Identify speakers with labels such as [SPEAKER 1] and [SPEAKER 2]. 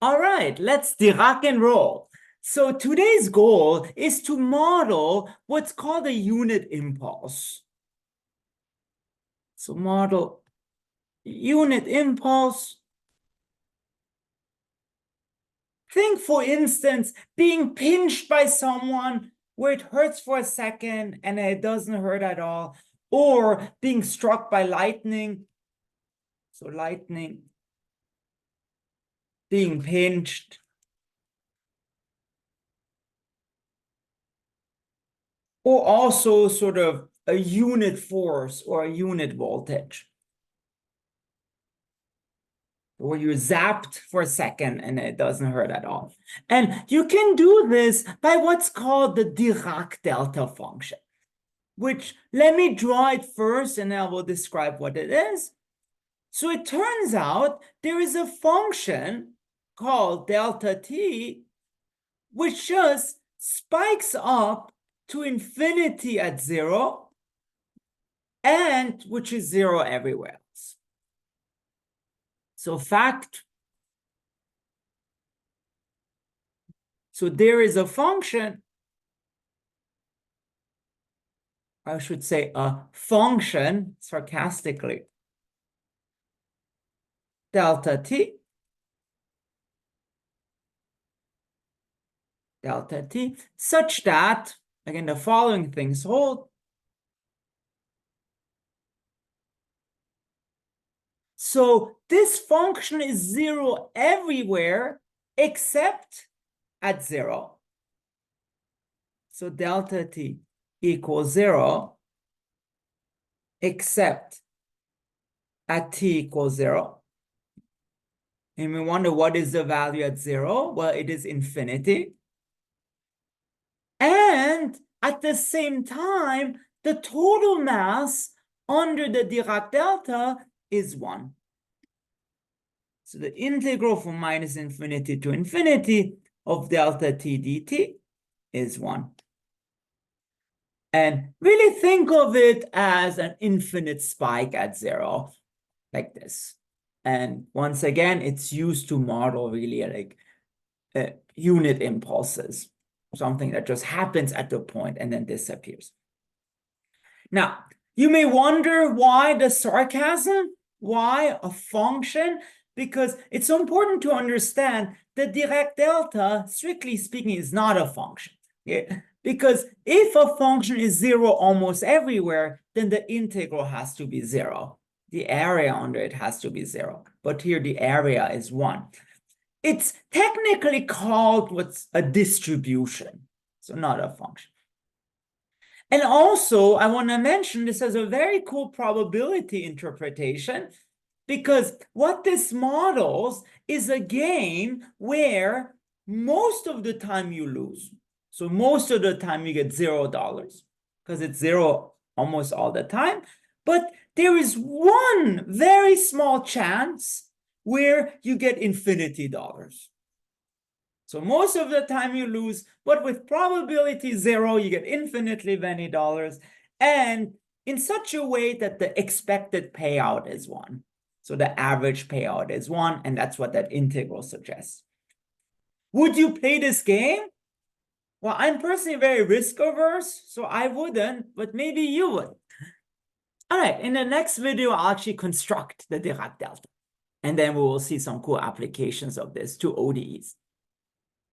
[SPEAKER 1] All right, let's Dirac and roll. So today's goal is to model what's called a unit impulse. So model unit impulse. Think, for instance, being pinched by someone where it hurts for a second and it doesn't hurt at all, or being struck by lightning. So lightning, being pinched, or also sort of a unit force or a unit voltage, where you're zapped for a second and it doesn't hurt at all. And you can do this by what's called the Dirac Delta function, which, let me draw it first and I will describe what it is. So it turns out there is a function called delta t, which just spikes up to infinity at 0, and which is 0 everywhere else. So so there is a function, I should say a function, sarcastically, delta t, such that, again, the following things hold. So this function is 0 everywhere except at 0. So delta t equals 0 except at t equals 0. And we wonder, what is the value at 0? Well, it is infinity. And at the same time, the total mass under the Dirac delta is 1. So the integral from minus infinity to infinity of delta t dt is 1. And really think of it as an infinite spike at 0, like this. And once again, it's used to model really like unit impulses, something that just happens at the point and then disappears. Now, you may wonder why the sarcasm, why a function? Because it's so important to understand that Dirac delta, strictly speaking, is not a function. Yeah? Because if a function is 0 almost everywhere, then the integral has to be 0. The area under it has to be 0. But here the area is 1. It's technically called what's a distribution, so not a function. And also, I want to mention this has a very cool probability interpretation, because what this models is a game where most of the time you lose. So most of the time you get $0, because it's 0 almost all the time. But there is one very small chance where you get infinity dollars. So most of the time you lose, but with probability 0, you get infinitely many dollars, and in such a way that the expected payout is 1. So the average payout is 1, and that's what that integral suggests. Would you play this game? Well, I'm personally very risk averse, so I wouldn't, but maybe you would. All right, in the next video, I'll actually construct the Dirac delta, and then we will see some cool applications of this to ODEs.